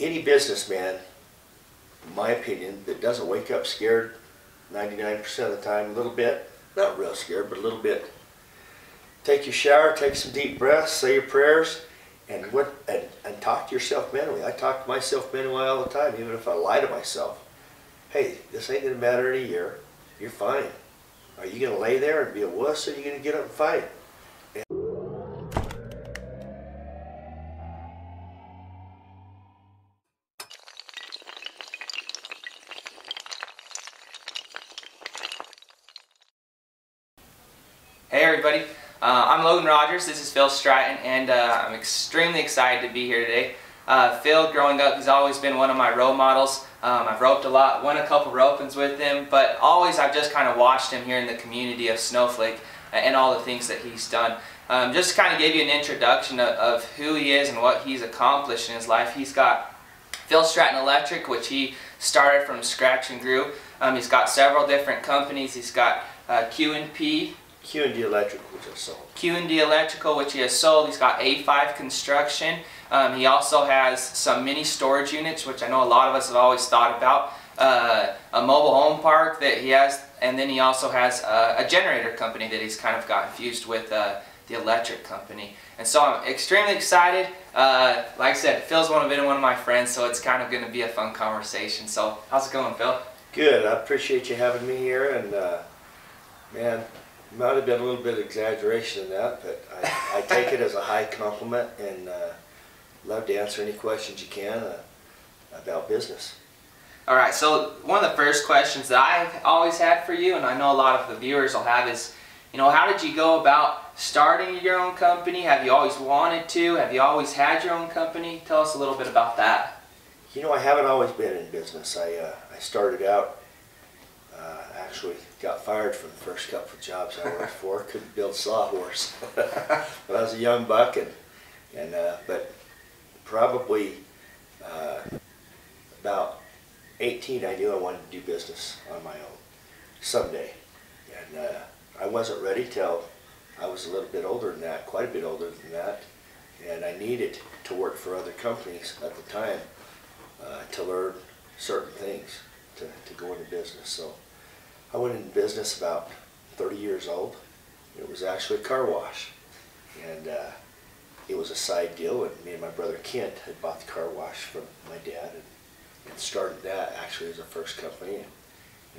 any businessman, in my opinion, that doesn't wake up scared 99% of the time, a little bit, not real scared, but a little bit. Take your shower, take some deep breaths, say your prayers, and talk to yourself mentally. I talk to myself mentally all the time, even if I lie to myself. Hey, this ain't going to matter in a year. You're fine. Are you going to lay there and be a wuss, or are you going to get up and fight? Hey everybody, I'm Logan Rogers, this is Phil Stratton, and I'm extremely excited to be here today. Phil, growing up, he's always been one of my role models. I've roped a lot, won a couple ropings with him, but always I've just kind of watched him here in the community of Snowflake and all the things that he's done. Just to kind of give you an introduction of who he is and what he's accomplished in his life. He's got Phil Stratton Electric, which he started from scratch and grew. He's got several different companies. He's got Q&P. Q&D Electric, which I sold. Q&D Electrical, which he has sold. He's got A5 Construction. He also has some mini storage units, which I know a lot of us have always thought about. A mobile home park that he has, and then he also has a generator company that he's kind of got infused with the electric company. And so I'm extremely excited. Like I said, Phil's been one of my friends, so it's kind of going to be a fun conversation. So how's it going, Phil? Good. I appreciate you having me here, and man, might have been a little bit of exaggeration in that, but I take it as a high compliment, and love to answer any questions you can about business. Alright, so one of the first questions that I've always had for you, and I know a lot of the viewers will have, is, you know, how did you go about starting your own company? Have you always wanted to? Have you always had your own company? Tell us a little bit about that. You know, I haven't always been in business. I started out, actually got fired from the first couple of jobs I worked for. Couldn't build sawhorse. But I was a young buck, but probably about 18, I knew I wanted to do business on my own someday. And I wasn't ready till I was a little bit older than that, quite a bit older than that. And I needed to work for other companies at the time to learn certain things to go into business. So I went into business about 30 years old. It was actually a car wash, and it was a side deal, and me and my brother Kent had bought the car wash from my dad and started that actually as our first company, and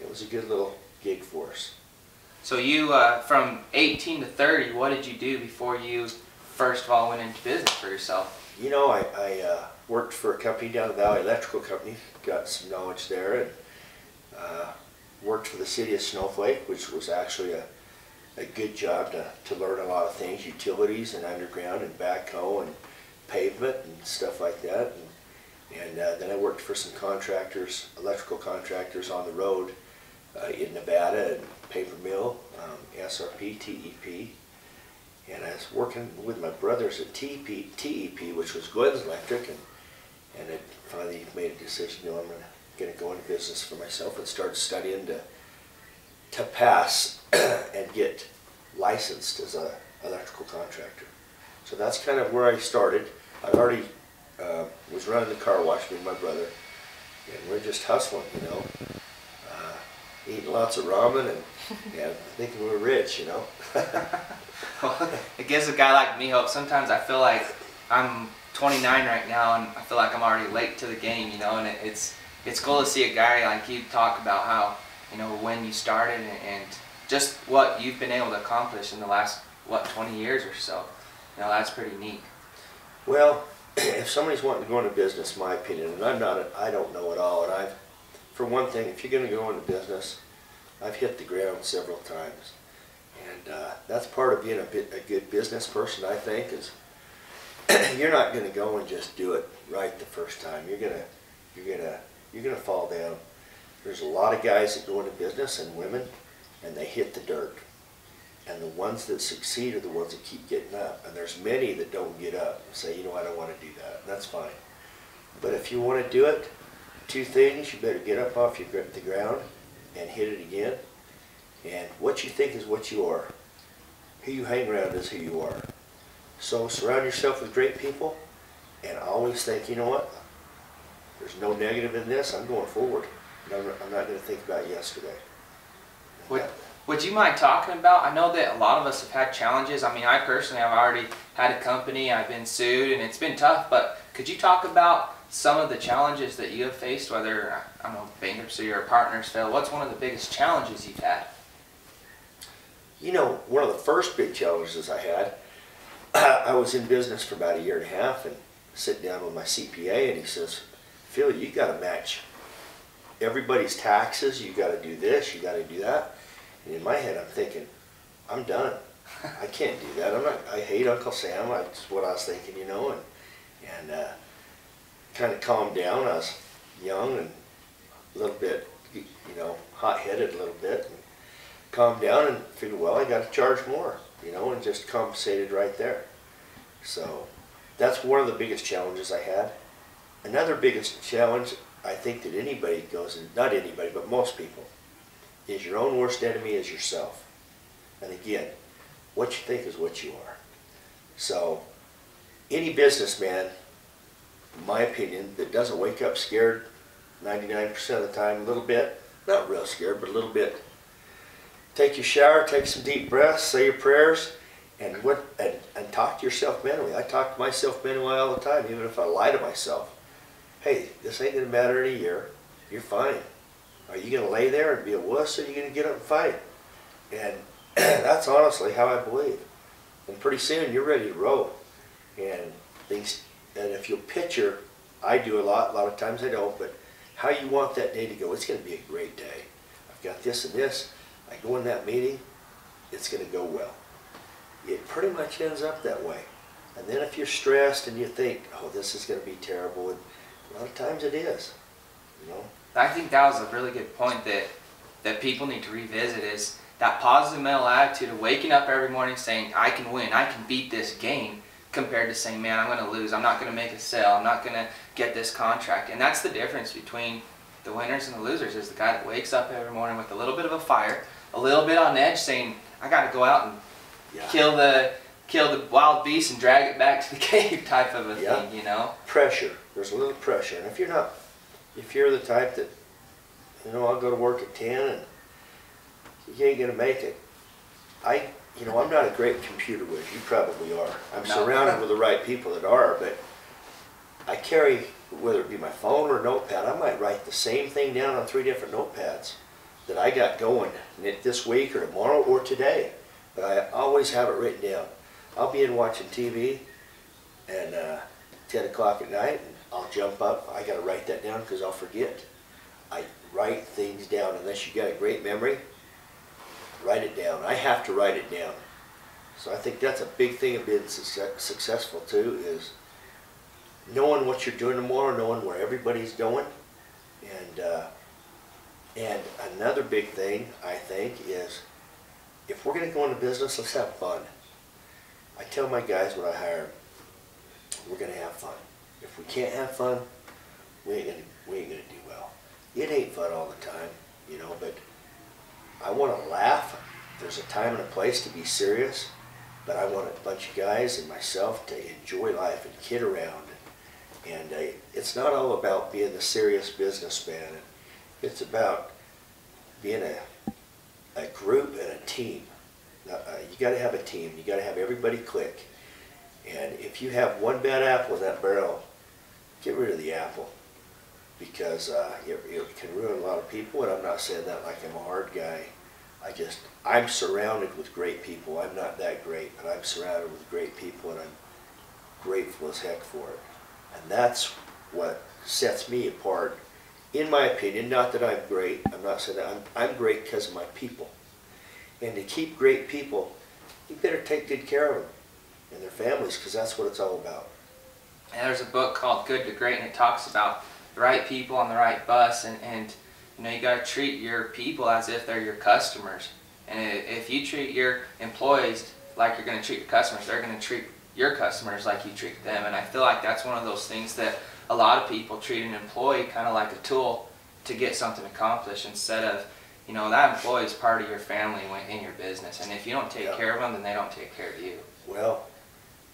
it was a good little gig for us. So you, from 18 to 30, what did you do before you first of all went into business for yourself? You know, I worked for a company down the Valley, Electrical Company, got some knowledge there, and worked for the city of Snowflake, which was actually a good job to learn a lot of things, utilities and underground and backhoe and pavement and stuff like that. And then I worked for some contractors, electrical contractors on the road in Nevada, and paper mill, SRP, TEP. And I was working with my brothers at TEP, which was Glenn's Electric, and I finally made a decision, you know, I'm going to go into business for myself, and start studying to pass and get licensed as an electrical contractor. So that's kind of where I started. I already was running the car wash with my brother, and we're just hustling, you know, eating lots of ramen and thinking we were rich, you know. Well, it gives a guy like me hope. Sometimes I feel like I'm 29 right now, and I feel like I'm already late to the game, you know, and it's cool to see a guy like you talk about how, you know, when you started and just what you've been able to accomplish in the last, what, 20 years or so. You know, that's pretty neat. Well, if somebody's wanting to go into business, my opinion, and I don't know it all, and for one thing, if you're going to go into business, I've hit the ground several times. And that's part of being a good business person, I think, is you're not going to go and just do it right the first time. You're gonna fall down. There's a lot of guys that go into business, and women, and they hit the dirt. And the ones that succeed are the ones that keep getting up. And there's many that don't get up and say, you know, I don't want to do that. And that's fine. But if you want to do it, two things: you better get up off the ground and hit it again. And what you think is what you are. Who you hang around is who you are. So surround yourself with great people, and always think, you know what, there's no negative in this. I'm going forward. I'm not going to think about yesterday. Would you mind talking about, I know that a lot of us have had challenges. I mean, I personally have already had a company, I've been sued, and it's been tough, but could you talk about some of the challenges that you have faced, whether, I don't know, bankruptcy or partners fail? What's one of the biggest challenges you've had? You know, one of the first big challenges I had, I was in business for about 1.5 years and sitting down with my CPA, and he says, Phil, you got to match everybody's taxes. You got to do this, you got to do that. And in my head, I'm thinking, I'm done. I can't do that. I hate Uncle Sam. That's what I was thinking, you know, and kind of calmed down. I was young and a little bit, you know, hot-headed a little bit. And calmed down and figured, well, I got to charge more, you know, and just compensated right there. So that's one of the biggest challenges I had. Another biggest challenge, I think that anybody goes, and not anybody, but most people, is your own worst enemy is yourself. And again, what you think is what you are. So any businessman, in my opinion, that doesn't wake up scared 99% of the time, a little bit, not real scared, but a little bit, take your shower, take some deep breaths, say your prayers, and talk to yourself mentally. I talk to myself mentally all the time, even if I lie to myself. Hey, this ain't going to matter in a year. You're fine. Are you going to lay there and be a wuss, or are you going to get up and fight? And that's honestly how I believe. And pretty soon you're ready to roll. And if you'll picture, I do a lot of times I don't, but how you want that day to go, it's going to be a great day. I've got this and this. I go in that meeting, it's going to go well. It pretty much ends up that way. And then if you're stressed and you think, oh, this is going to be terrible, and a lot of times it is, you know. I think that was a really good point that people need to revisit, is that positive mental attitude of waking up every morning saying, I can win, I can beat this game, compared to saying, man, I'm going to lose, I'm not going to make a sale, I'm not going to get this contract. And that's the difference between the winners and the losers, is the guy that wakes up every morning with a little bit of a fire, a little bit on edge, saying, I got to go out and kill the wild beast and drag it back to the cave, type of a thing, you know? Pressure. There's a little pressure. And if you're the type that, you know, I'll go to work at 10 and you ain't going to make it. You know, I'm not a great computer whiz. You probably are. I'm surrounded with the right people that are, but I carry, whether it be my phone or a notepad, I might write the same thing down on 3 different notepads that I got going this week or tomorrow or today. But I always have it written down. I'll be in watching TV and 10 o'clock at night, and I'll jump up. I got to write that down because I'll forget. I write things down. Unless you got a great memory, write it down. I have to write it down. So I think that's a big thing of being successful too, is knowing what you're doing tomorrow, knowing where everybody's going. And another big thing, I think, is if we're going to go into business, let's have fun. I tell my guys when I hire them, we're going to have fun. If we can't have fun, we ain't going to do well. It ain't fun all the time, you know, but I want to laugh. There's a time and a place to be serious, but I want a bunch of guys and myself to enjoy life and kid around. And it's not all about being the serious businessman. It's about being a group and a team. You got to have a team. You got to have everybody click. And if you have one bad apple in that barrel, get rid of the apple, because it can ruin a lot of people. And I'm not saying that like I'm a hard guy. I'm surrounded with great people. I'm not that great, but I'm surrounded with great people, and I'm grateful as heck for it. And that's what sets me apart, in my opinion. Not that I'm great. I'm not saying that. I'm great because of my people. And to keep great people, you better take good care of them and their families, because that's what it's all about. And there's a book called Good to Great, and it talks about the right people on the right bus, and you know, you got to treat your people as if they're your customers. And if you treat your employees like you're going to treat your customers, they're going to treat your customers like you treat them. And I feel like that's one of those things that a lot of people treat an employee kind of like a tool to get something accomplished, instead of, you know, that employee is part of your family in your business. And if you don't take care of them, then they don't take care of you. Well,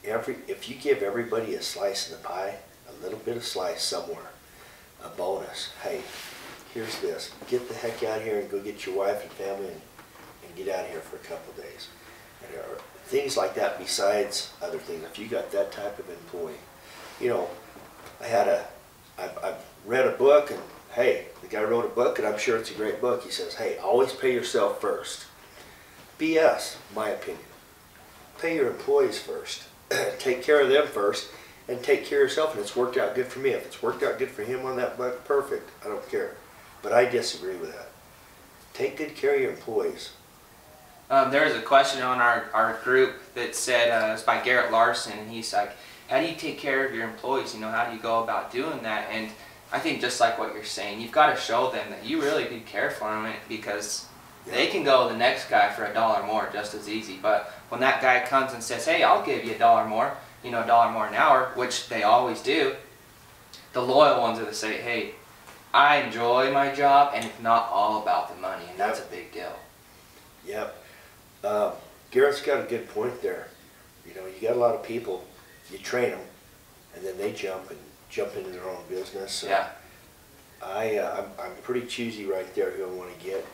if you give everybody a slice of the pie, a little bit of slice somewhere, a bonus. Hey, here's this. Get the heck out of here and go get your wife and family and get out of here for a couple of days. And there are things like that besides other things. If you got that type of employee, you know, I've read a book, and hey, the guy wrote a book, and I'm sure it's a great book. He says, hey, always pay yourself first. BS, my opinion. Pay your employees first. Take care of them first, and take care of yourself, and it's worked out good for me. If it's worked out good for him on that book, perfect. I don't care. But I disagree with that. Take good care of your employees. There was a question on our group that said, it was by Garrett Larson, and he's like, how do you take care of your employees? You know, how do you go about doing that? And I think just like what you're saying, you've got to show them that you really do care for them, because they can go to the next guy for $1 more just as easy. But when that guy comes and says, hey, I'll give you $1 more, you know, $1 more an hour, which they always do, the loyal ones are to say, hey, I enjoy my job, and it's not all about the money, and that's a big deal. Yep. Garrett's got a good point there. You know, you got a lot of people, you train them, and then they jump into their own business. So yeah. I'm pretty choosy right there who I want to get.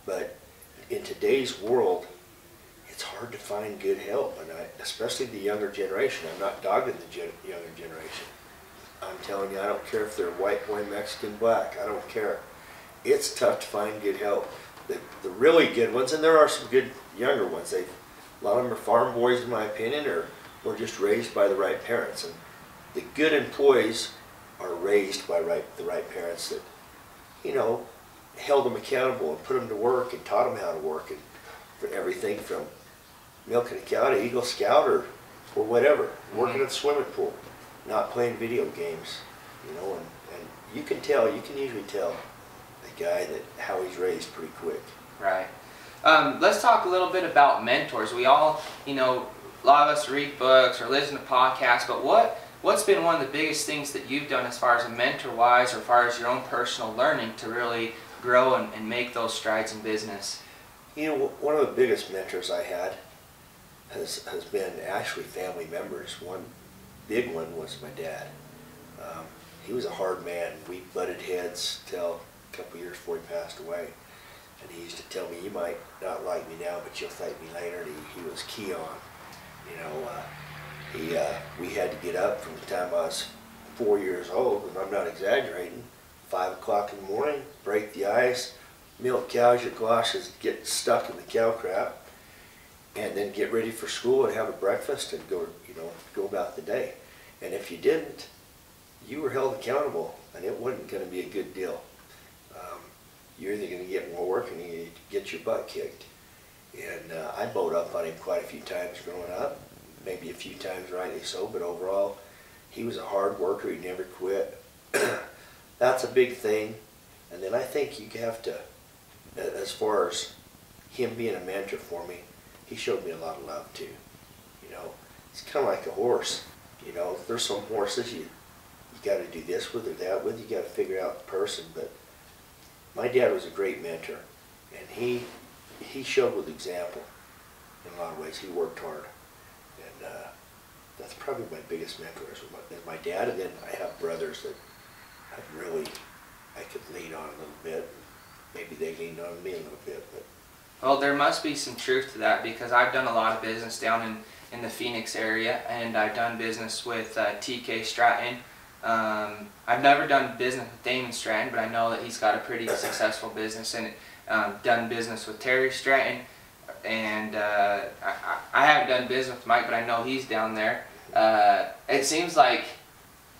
But in today's world, it's hard to find good help, and especially the younger generation. I'm not dogging the younger generation. I'm telling you, I don't care if they're white, boy, Mexican, black. I don't care. It's tough to find good help. The really good ones, and there are some good younger ones. A lot of them are farm boys, in my opinion, or just raised by the right parents. And the good employees are raised by the right parents that, you know, held them accountable and put them to work and taught them how to work, and for everything from milking a cow to Eagle Scout or whatever, working at the swimming pool, not playing video games, you know, and you can usually tell a guy that how he's raised pretty quick. Right. Let's talk a little bit about mentors. We all, you know, a lot of us read books or listen to podcasts, but what's been one of the biggest things that you've done as far as a mentor-wise, or as far as your own personal learning to really grow and make those strides in business? You know, one of the biggest mentors I had has been actually family members. One big one was my dad. He was a hard man. We butted heads till a couple years before he passed away. And he used to tell me, you might not like me now, but you'll thank me later. And he was key on. You know, we had to get up from the time I was 4 years old, and I'm not exaggerating, 5 o'clock in the morning, break the ice, milk cows, your galoshes get stuck in the cow crap, and then get ready for school and have a breakfast and go, you know, go about the day. And if you didn't, you were held accountable, and it wasn't going to be a good deal. You're either going to get more work, and you get your butt kicked. And I bowed up on him quite a few times growing up, maybe a few times rightly so, but overall, he was a hard worker. He never quit. That's a big thing. And then I think you have to, as far as him being a mentor for me, he showed me a lot of love too. You know, it's kind of like a horse. You know, there's some horses you got to do this with or that with. You got to figure out the person. But my dad was a great mentor, and he showed with example in a lot of ways. He worked hard, and that's probably my biggest mentors. My dad, and then I have brothers that I could lean on a little bit. Maybe they leaned on me a little bit. But well, there must be some truth to that, because I've done a lot of business down in the Phoenix area, and I've done business with TK Stratton. I've never done business with Damon Stratton, but I know that he's got a pretty successful business, and done business with Terry Stratton, and I haven't done business with Mike, but I know he's down there. It seems like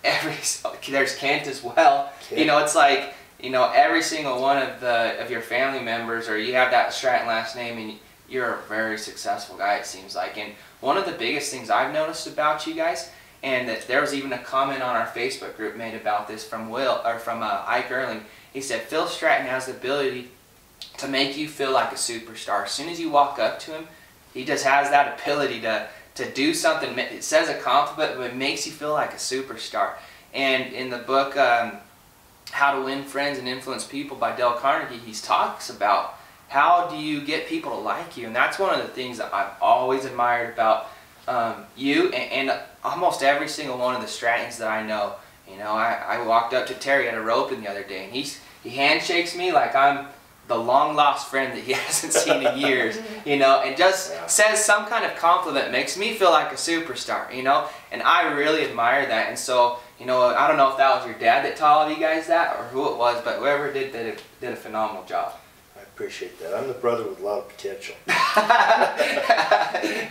there's Kent as well. Kent. You know, it's like, you know, every single one of your family members, or you have that Stratton last name, and you're a very successful guy, it seems like. And one of the biggest things I've noticed about you guys, and that there was even a comment on our Facebook group made about this from Ike Erling. He said Phil Stratton has the ability to make you feel like a superstar. As soon as you walk up to him, he just has that ability to do something. It says a compliment, but it makes you feel like a superstar. And in the book, How to Win Friends and Influence People by Dale Carnegie, he talks about how do you get people to like you. And that's one of the things that I've always admired about you and almost every single one of the Strattons that I know. You know, I walked up to Terry at a roping the other day, and he handshakes me like I'm the long lost friend that he hasn't seen in years, you know, and just says some kind of compliment, makes me feel like a superstar, you know, and I really admire that. And so, you know, I don't know if that was your dad that taught all of you guys that or who it was, but whoever did a phenomenal job. I appreciate that. I'm the brother with a lot of potential.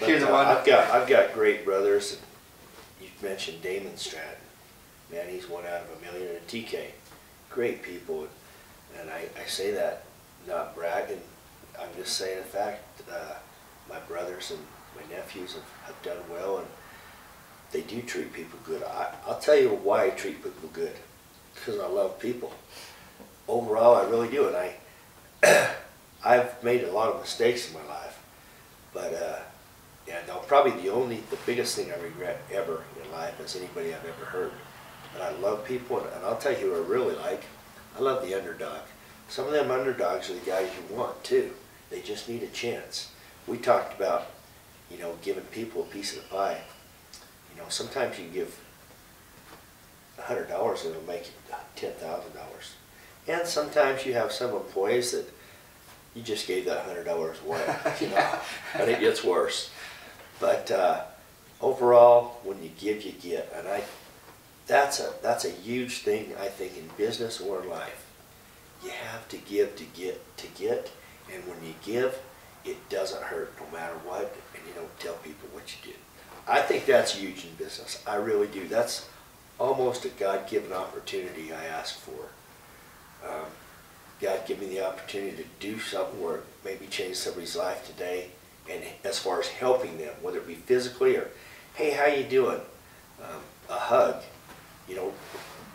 Here's one. I've got great brothers. You've mentioned Damon Stratton. Man, he's one out of a million, and TK. Great people, and I say that not bragging. I'm just saying the fact. My brothers and my nephews have done well, and they do treat people good. I'll tell you why I treat people good. Because I love people. Overall, I really do, and I've made a lot of mistakes in my life, but yeah, no, probably the biggest thing I regret ever in life is anybody I've ever hurt. But I love people, and I'll tell you who I really like. I love the underdog. Some of them underdogs are the guys you want too. They just need a chance. We talked about, you know, giving people a piece of the pie. You know, sometimes you give $100 and it'll make you $10,000. And sometimes you have some employees that you just gave that $100 away, you know, and it gets worse. But overall, when you give, you get, and that's a huge thing, I think, in business or in life. You have to give to get, and when you give, it doesn't hurt no matter what, and you don't tell people what you did. I think that's huge in business. I really do. That's almost a God-given opportunity I ask for. God give me the opportunity to do something where maybe change somebody's life today, and as far as helping them, whether it be physically or, hey, how you doing? A hug, you know,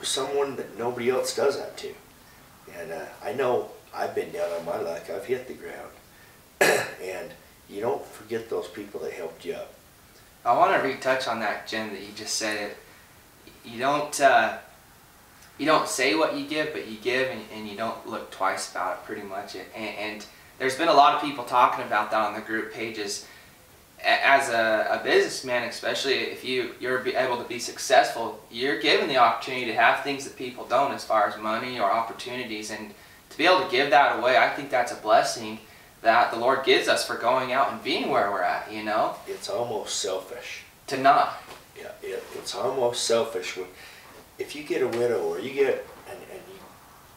someone that nobody else does that to. And I know I've been down on my luck. I've hit the ground. And you don't forget those people that helped you up. I want to retouch on that, Jim, that you just said it. You don't say what you give, but you give, and you don't look twice about it, pretty much. And there's been a lot of people talking about that on the group pages. As a businessman, especially if you're able to be successful, you're given the opportunity to have things that people don't, as far as money or opportunities, and to be able to give that away, I think that's a blessing that the Lord gives us for going out and being where we're at, you know? It's almost selfish. To not. Yeah, it's almost selfish. If you get a widow, or you get,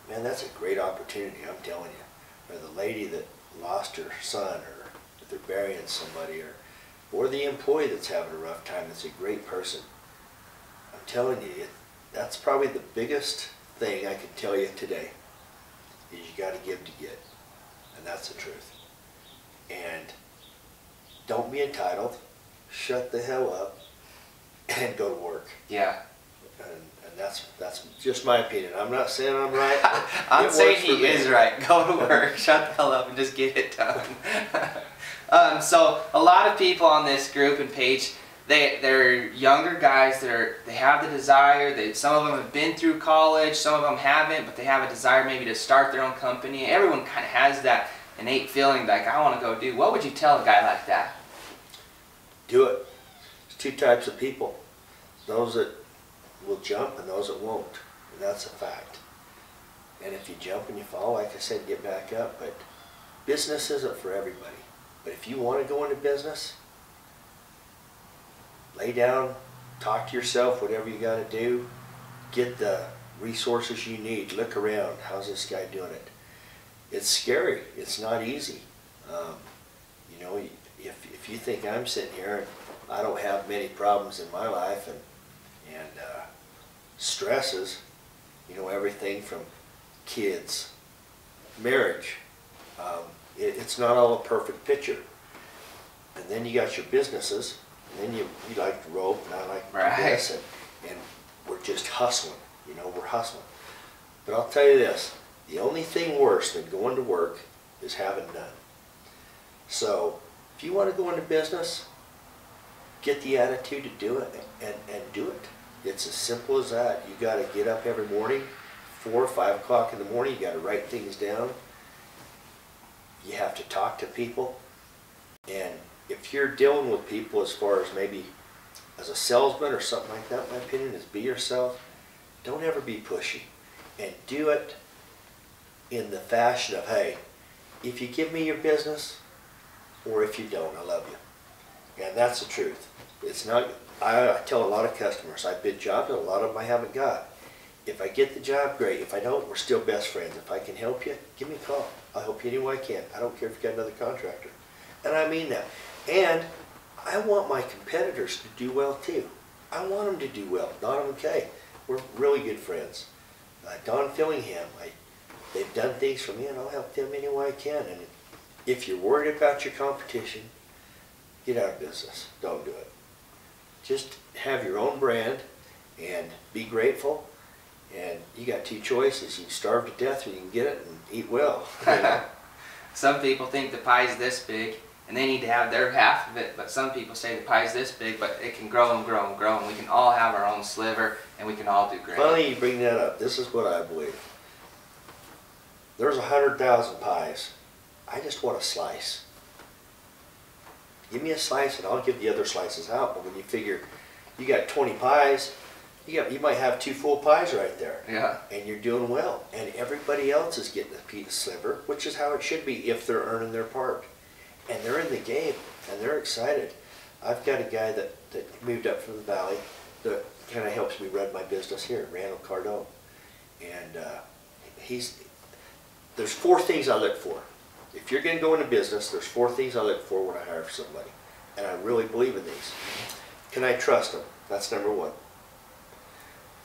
man, that's a great opportunity, I'm telling you. Or the lady that lost her son, or if they're burying somebody, or the employee that's having a rough time, that's a great person. I'm telling you, that's probably the biggest thing I can tell you today, is you got to give to get. And that's the truth. And don't be entitled. Shut the hell up and go to work. Yeah. And that's just my opinion. I'm not saying I'm right. I'm saying he is right. Go to work, shut the hell up, and just get it done. So a lot of people on this group and page, they're younger guys. They have the desire. Some of them have been through college. Some of them haven't, but they have a desire maybe to start their own company. Everyone kind of has that innate feeling like, I want to go do. What would you tell a guy like that? Do it. There's two types of people. Those that will jump and those that won't. And that's a fact. And if you jump and you fall, like I said, get back up. But business isn't for everybody. But if you want to go into business, lay down, talk to yourself, whatever you got to do. Get the resources you need. Look around. How's this guy doing it? It's scary. It's not easy. You know, if you think I'm sitting here and I don't have many problems in my life and stresses, you know, everything from kids, marriage, it's not all a perfect picture. And then you got your businesses, and then you like to rope, and I like to do this, and we're just hustling. You know, we're hustling. But I'll tell you this, the only thing worse than going to work is having none. So if you want to go into business, get the attitude to do it, and do it. It's as simple as that. You got to get up every morning, 4 or 5 o'clock in the morning. You got to write things down. You have to talk to people. And if you're dealing with people as far as maybe as a salesman or something like that, my opinion is be yourself. don't ever be pushy. And do it in the fashion of, hey, if you give me your business, or if you don't, I love you. And that's the truth. It's not, I tell a lot of customers, I bid jobs, and a lot of them I haven't got. If I get the job, great. If I don't, we're still best friends. If I can help you, give me a call. I'll help you any way I can. I don't care if you got another contractor. And I mean that. And I want my competitors to do well too. I want them to do well. Don and Kay, we're really good friends. Don Fillingham, they've done things for me, and I'll help them any way I can. And if you're worried about your competition, get out of business. Don't do it. Just have your own brand and be grateful. And you got two choices. You can starve to death, or you can get it and eat well. You know? Some people think the pie's this big and they need to have their half of it, but some people say the pie's this big, but it can grow and grow and grow, and we can all have our own sliver, and we can all do great. Funny you bring that up. This is what I believe. There's 100,000 pies. I just want a slice. Give me a slice and I'll give the other slices out. But when you figure you got 20 pies, you might have 2 full pies right there. Yeah. And you're doing well. And everybody else is getting a piece of sliver, which is how it should be if they're earning their part. And they're in the game and they're excited. I've got a guy that moved up from the valley that kind of helps me run my business here, Randall Cardone. And there's 4 things I look for. If you're going to go into business, there's 4 things I look for when I hire somebody. And I really believe in these. Can I trust them? That's number 1.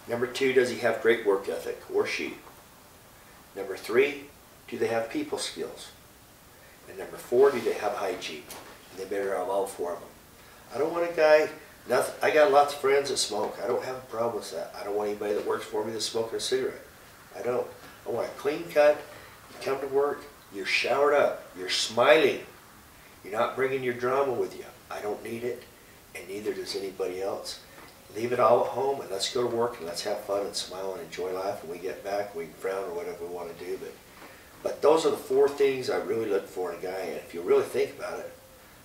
Number 2, does he have great work ethic, or she? Number 3, do they have people skills? And number 4, do they have hygiene? And they better have all 4 of them. I don't want a guy, I got lots of friends that smoke. I don't have a problem with that. I don't want anybody that works for me that's smoking a cigarette. I don't. I want a clean cut. You come to work, you're showered up, you're smiling. You're not bringing your drama with you. I don't need it, and neither does anybody else. Leave it all at home and let's go to work and let's have fun and smile and enjoy life. When we get back, we can frown or whatever we want to do. But those are the 4 things I really look for in a guy. And if you really think about it,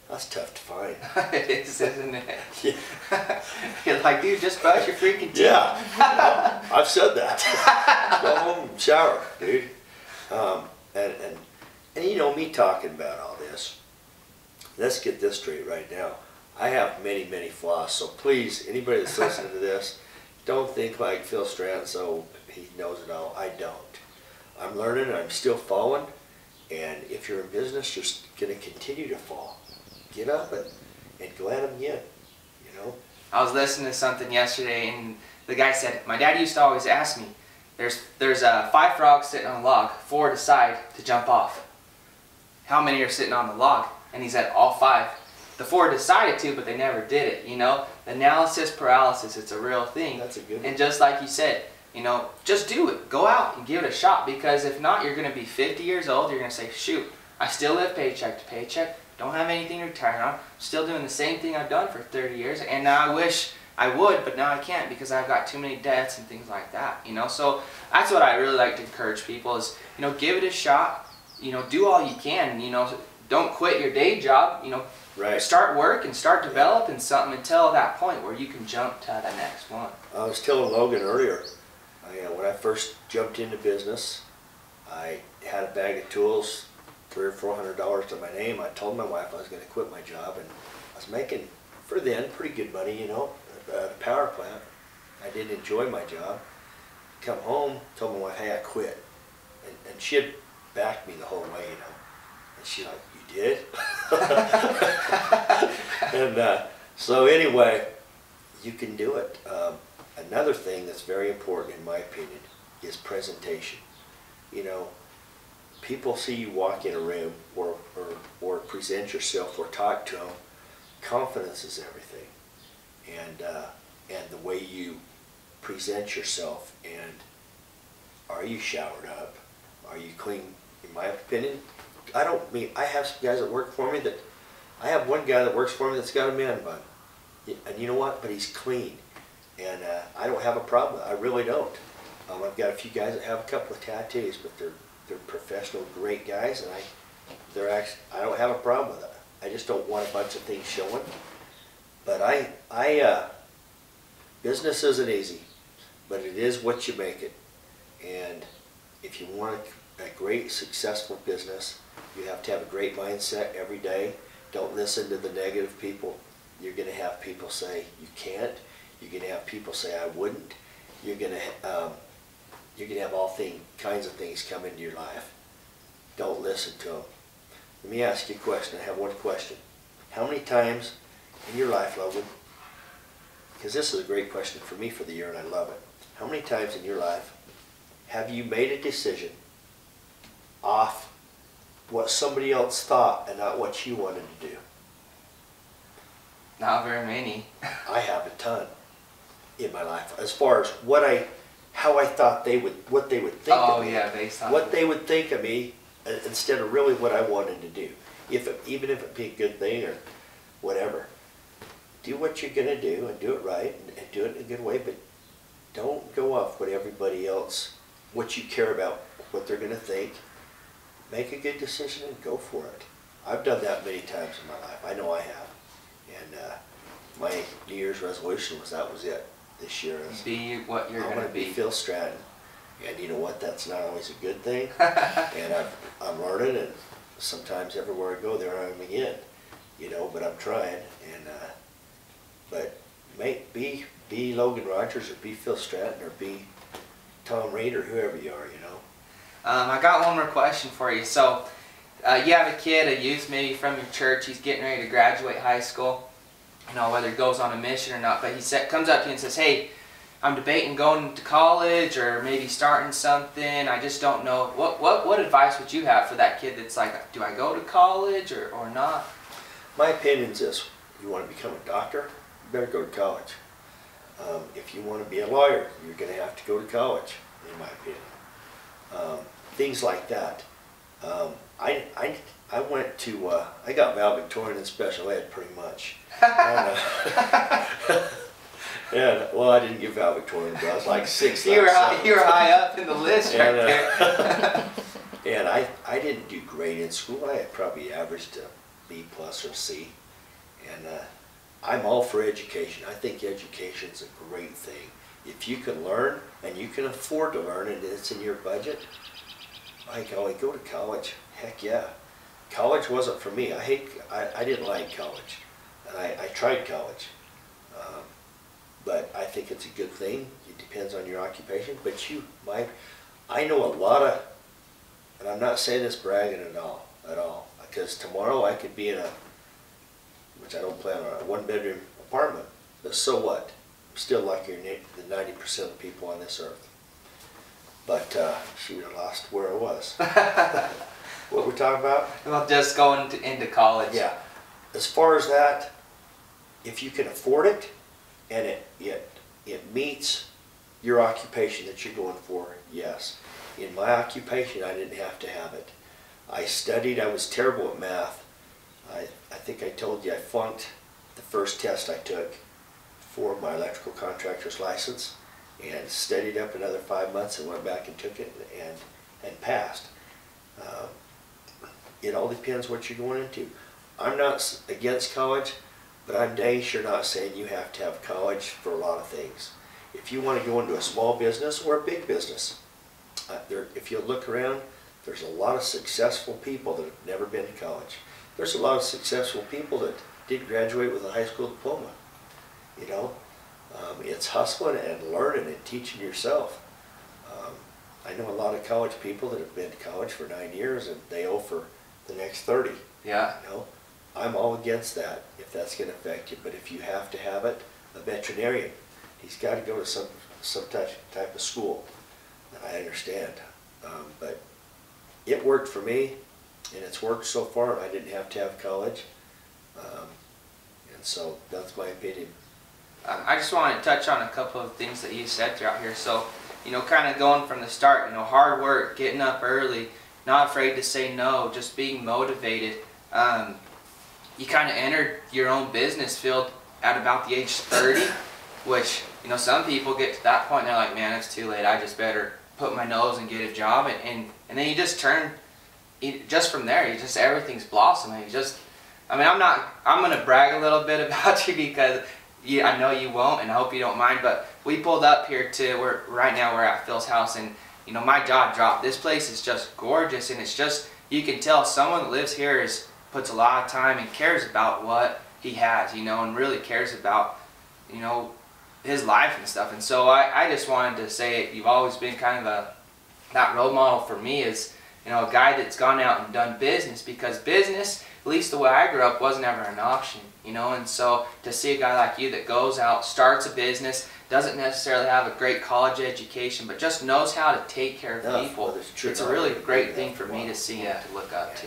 that's tough to find. It is, isn't it? Yeah. You're like, dude, just brush your freaking teeth. Yeah. Well, I've said that. Go home and shower, dude. And you know, me talking about all this, let's get this straight right now. I have many, many flaws, so please, anybody that's listening to this, don't think like Phil Stratton, so he knows it all. I don't. I'm learning, I'm still falling, and if you're in business, you're going to continue to fall. Get up and go at them again, you know? I was listening to something yesterday, and the guy said, my dad used to always ask me, there's 5 frogs sitting on a log, 4 decide to jump off. How many are sitting on the log? And he said, all 5. The 4 decided to, but they never did it, you know? Analysis paralysis, it's a real thing. That's a good one. And just like you said, you know, just do it. Go out and give it a shot, because if not, you're going to be 50 years old, you're going to say, shoot, I still live paycheck to paycheck, don't have anything to retire on, still doing the same thing I've done for 30 years, and now I wish I would, but now I can't because I've got too many debts and things like that, you know? So that's what I really like to encourage people is, you know, give it a shot, you know, do all you can, you know, don't quit your day job, you know, right. Start work and start developing something until that point where you can jump to the next one. I was telling Logan earlier, when I first jumped into business, I had a bag of tools, $300 or $400 to my name. I told my wife I was going to quit my job, and I was making, for then, pretty good money, you know, at a power plant. I didn't enjoy my job. Come home, told my wife, hey, I quit. And she had backed me the whole way, you know. And she's like, you did? And so anyway, you can do it. Another thing that's very important in my opinion is presentation. You know, people see you walk in a room or present yourself or talk to them. Confidence is everything. And the way you present yourself, and are you showered up? Are you clean? In my opinion, I have some guys that work for me that, I have one guy that works for me that's got a man bun. And you know what? But he's clean. And I don't have a problem with it. I really don't. I've got a few guys that have a couple of tattoos, but they're professional, great guys, and I don't have a problem with it. I just don't want a bunch of things showing. But business isn't easy. but it is what you make it. And if you want a great, successful business, you have to have a great mindset every day. Don't listen to the negative people. You're going to have people say you can't. You're going to have people say I wouldn't. You're going to have all kinds of things come into your life. Don't listen to them. Let me ask you a question. I have one question. How many times in your life, Logan, because this is a great question for me for the year and I love it. How many times in your life have you made a decision off what somebody else thought and not what you wanted to do? Not very many. I have a ton in my life as far as how I thought what they would think of me. Yeah, based on what they would think of me instead of really what I wanted to do. Even if it be a good thing or whatever. Do what you're going to do and do it right and do it in a good way, but don't go off what everybody else, what you care about, what they're going to think. Make a good decision and go for it. I've done that many times in my life. I know I have. And my New Year's resolution was it this year. Be what you're going to be. Phil Stratton. And you know what? That's not always a good thing. And I'm learning, and sometimes everywhere I go, there I am again. You know, but I'm trying. And but be Logan Rogers or be Phil Stratton or be Tom Reed or whoever you are. You know. I got one more question for you. So, you have a kid, a youth maybe from your church. He's getting ready to graduate high school. You know, whether he goes on a mission or not. But he comes up to you and says, "Hey, I'm debating going to college or maybe starting something. I just don't know." What advice would you have for that kid that's like, do I go to college or not? My opinion is this. You want to become a doctor, you better go to college. If you want to be a lawyer, you're going to have to go to college, in my opinion. Things like that. I went to, I got valedictorian in special ed pretty much. And, well, I didn't get valedictorian, but I was like 6th. You were high up in the list right there. And I didn't do great in school. I had probably averaged a B+ or C. And I'm all for education. I think education's a great thing. If you can learn and you can afford to learn and it's in your budget, by golly, go to college. Heck yeah. College wasn't for me. I didn't like college. And I tried college. But I think it's a good thing. It depends on your occupation. But I know a lot of, and I'm not saying this bragging at all, because tomorrow I could be in which I don't plan on, a 1-bedroom apartment. But so what? I'm still like the 90% of people on this earth. But shoot, I lost where I was. What we're talking about? Well, just going into college. Yeah. As far as that, if you can afford it, and it meets your occupation that you're going for, yes. In my occupation, I didn't have to have it. I studied. I was terrible at math. I think I told you I flunked the first test I took for my electrical contractor's license, and studied up another 5 months and went back and took it and passed. It all depends what you're going into. I'm not against college, but I'm dang sure not saying you have to have college for a lot of things. If you want to go into a small business or a big business, if you look around, there's a lot of successful people that have never been to college. There's a lot of successful people that did graduate with a high school diploma. You know, it's hustling and learning and teaching yourself. I know a lot of college people that have been to college for 9 years and they owe for the next 30. Yeah. You know, I'm all against that if that's going to affect you. But if you have to have it, a veterinarian, he's got to go to some type of school. And I understand, but it worked for me, and it's worked so far. And I didn't have to have college, and so that's my opinion. I just want to touch on a couple of things that you said throughout here. So, you know, kind of going from the start, you know, hard work, getting up early, not afraid to say no, just being motivated. You kind of entered your own business field at about the age 30, which, you know, some people get to that point and they're like, man, it's too late. I just better put my nose and get a job. And then you just turn, just from there, you just, everything's blossoming. I'm going to brag a little bit about you because Yeah, I know you won't, and I hope you don't mind, but we pulled up here to right now we're at Phil's house, and you know, my jaw dropped. This place is just gorgeous, and it's just, you can tell someone that lives here puts a lot of time and cares about what he has, you know, and really cares about, you know, his life and stuff. And so I just wanted to say you've always been kind of that role model for me, is, you know, a guy that's gone out and done business, because business, at least the way I grew up, wasn't ever an option, you know. And so to see a guy like you that goes out, starts a business, doesn't necessarily have a great college education, but just knows how to take care of people, it's a really great thing for me to see and to look up to.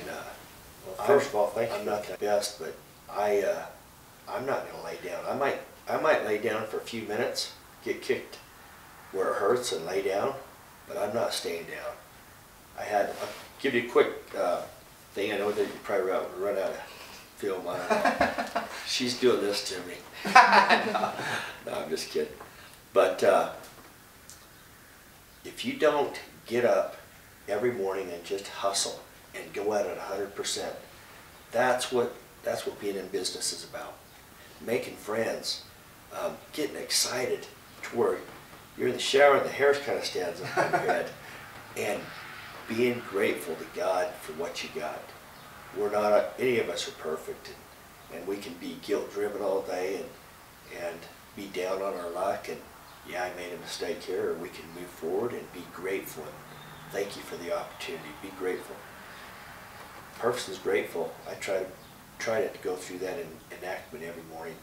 Well, first of all, thank you. I'm not the best, but I'm not going to lay down. I might lay down for a few minutes, get kicked where it hurts and lay down, but I'm not staying down. I'll give you a quick thing. I know that you probably run out of film on it. She's doing this to me. No, I'm just kidding. But if you don't get up every morning and just hustle and go at it 100%, that's what being in business is about. Making friends, getting excited to where you're in the shower and the hair kind of stands up on your head, and being grateful to God for what you got. We're not, any of us are perfect, and we can be guilt-driven all day and be down on our luck, and yeah, I made a mistake here, or we can move forward and be grateful. And thank you for the opportunity. Be grateful. Person's grateful. I try to go through that enactment every morning,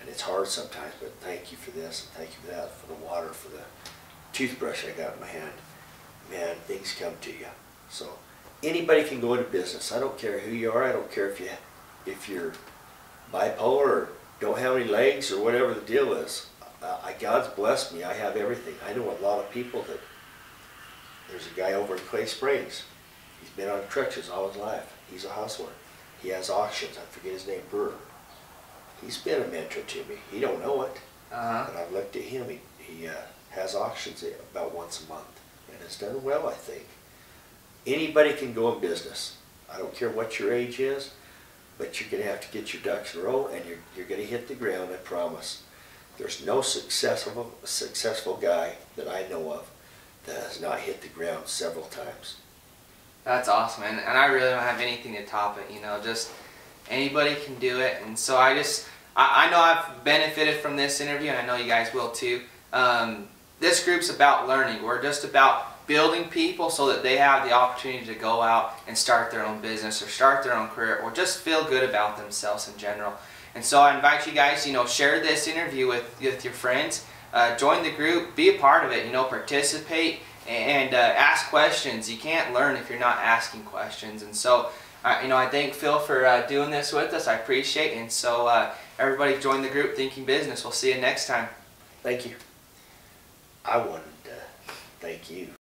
and it's hard sometimes, but thank you for this, and thank you for that, for the water, for the toothbrush I got in my hand. Man, things come to you. So anybody can go into business. I don't care who you are. I don't care if you're bipolar or don't have any legs or whatever the deal is. God's blessed me. I have everything. I know a lot of people that, there's a guy over in Clay Springs. He's been on crutches all his life. He's a hustler. He has auctions. I forget his name, Brewer. He's been a mentor to me. He don't know it, but I've looked at him. He has auctions about once a month, and has done well, I think. Anybody can go in business. I don't care what your age is, but you're going to have to get your ducks in a row, and you're going to hit the ground, I promise. There's no successful guy that I know of that has not hit the ground several times. That's awesome, and I really don't have anything to top it, you know, just anybody can do it. And so I know I've benefited from this interview, and I know you guys will too. This group's about learning. We're just about building people so that they have the opportunity to go out and start their own business or start their own career or just feel good about themselves in general. And so I invite you guys, you know, share this interview with your friends, join the group, be a part of it, you know, participate and ask questions. You can't learn if you're not asking questions. And so, you know, I thank Phil for doing this with us. I appreciate it. And so everybody join the group Thinking Business. We'll see you next time. Thank you. I wanted to thank you.